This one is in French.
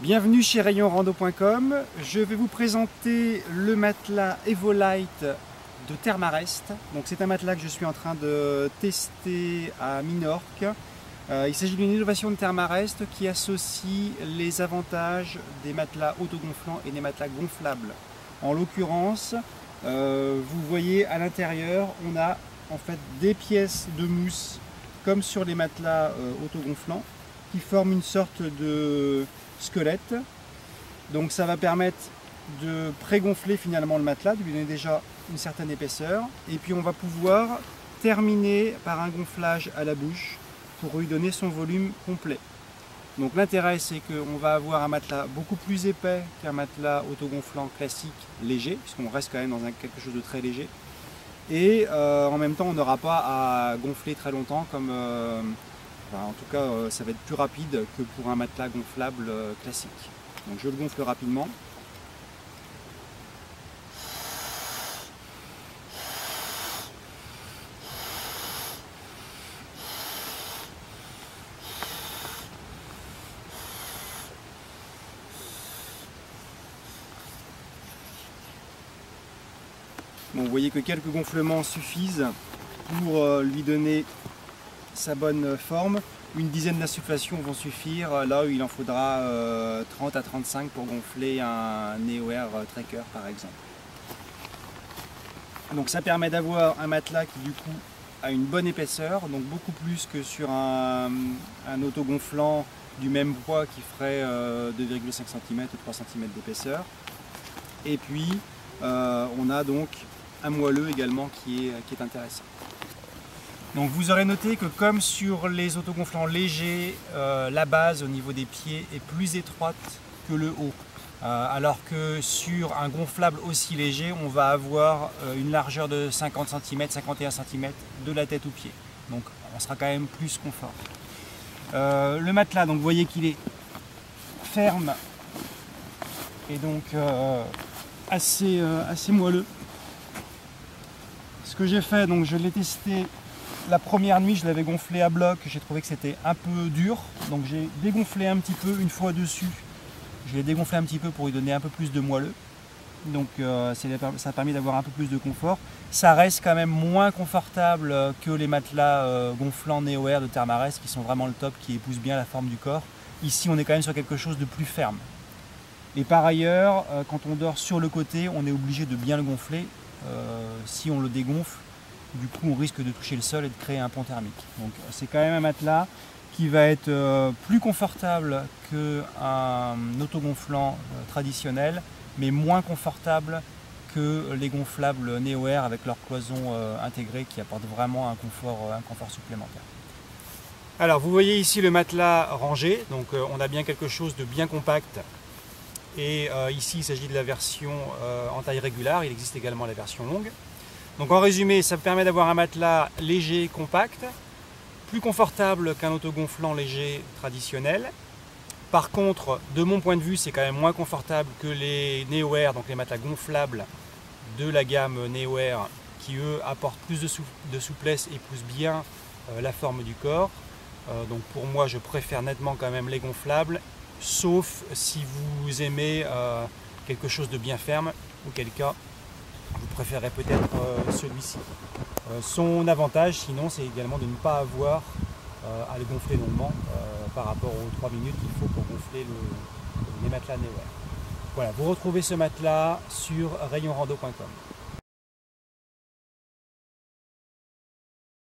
Bienvenue chez rayonrando.com. Je vais vous présenter le matelas Evolite de Thermarest. Donc c'est un matelas que je suis en train de tester à Minorque. Il s'agit d'une innovation de Thermarest qui associe les avantages des matelas autogonflants et des matelas gonflables. En l'occurrence, vous voyez à l'intérieur, on a en fait des pièces de mousse comme sur les matelas autogonflants qui forment une sorte de squelette. Donc ça va permettre de prégonfler finalement le matelas, de lui donner déjà une certaine épaisseur, et puis on va pouvoir terminer par un gonflage à la bouche pour lui donner son volume complet. Donc l'intérêt, c'est qu'on va avoir un matelas beaucoup plus épais qu'un matelas autogonflant classique léger, puisqu'on reste quand même dans quelque chose de très léger, et en même temps on n'aura pas à gonfler très longtemps comme en tout cas, ça va être plus rapide que pour un matelas gonflable classique. Donc je le gonfle rapidement. Bon, vous voyez que quelques gonflements suffisent pour lui donner sa bonne forme. Une dizaine d'insufflations vont suffire, là où il en faudra 30 à 35 pour gonfler un Neoair Tracker par exemple. Donc ça permet d'avoir un matelas qui du coup a une bonne épaisseur, donc beaucoup plus que sur un autogonflant du même poids qui ferait 2,5 cm ou 3 cm d'épaisseur. Et puis on a donc un moelleux également qui est intéressant. Donc vous aurez noté que comme sur les autogonflants légers, la base au niveau des pieds est plus étroite que le haut. Alors que sur un gonflable aussi léger, on va avoir une largeur de 50 cm, 51 cm de la tête aux pieds. Donc on sera quand même plus confort. Le matelas, donc vous voyez qu'il est ferme et donc assez moelleux. Ce que j'ai fait, donc je l'ai testé la première nuit, je l'avais gonflé à bloc, j'ai trouvé que c'était un peu dur, donc j'ai dégonflé un petit peu une fois dessus. Je l'ai dégonflé un petit peu pour lui donner un peu plus de moelleux, donc ça a permis d'avoir un peu plus de confort. Ça reste quand même moins confortable que les matelas gonflants Neoair de Thermarest qui sont vraiment le top, qui épousent bien la forme du corps. Ici on est quand même sur quelque chose de plus ferme. Et par ailleurs, quand on dort sur le côté, on est obligé de bien le gonfler. Si on le dégonfle, du coup on risque de toucher le sol et de créer un pont thermique. Donc c'est quand même un matelas qui va être plus confortable qu'un autogonflant traditionnel, mais moins confortable que les gonflables Neoair avec leur cloison intégrée qui apporte vraiment un confort supplémentaire. Alors vous voyez ici le matelas rangé, donc on a bien quelque chose de bien compact. Et ici il s'agit de la version en taille régulière, il existe également la version longue. Donc en résumé, ça permet d'avoir un matelas léger, compact, plus confortable qu'un autogonflant léger traditionnel. Par contre, de mon point de vue, c'est quand même moins confortable que les Neoair, donc les matelas gonflables de la gamme Neoair, qui eux apportent plus de souplesse et poussent bien la forme du corps. Donc pour moi, je préfère nettement quand même les gonflables, sauf si vous aimez quelque chose de bien ferme, auquel cas vous préférez peut-être celui-ci. Son avantage sinon c'est également de ne pas avoir à le gonfler longuement par rapport aux 3 minutes qu'il faut pour gonfler les matelas Neoair. Voilà, vous retrouvez ce matelas sur rayonrando.com.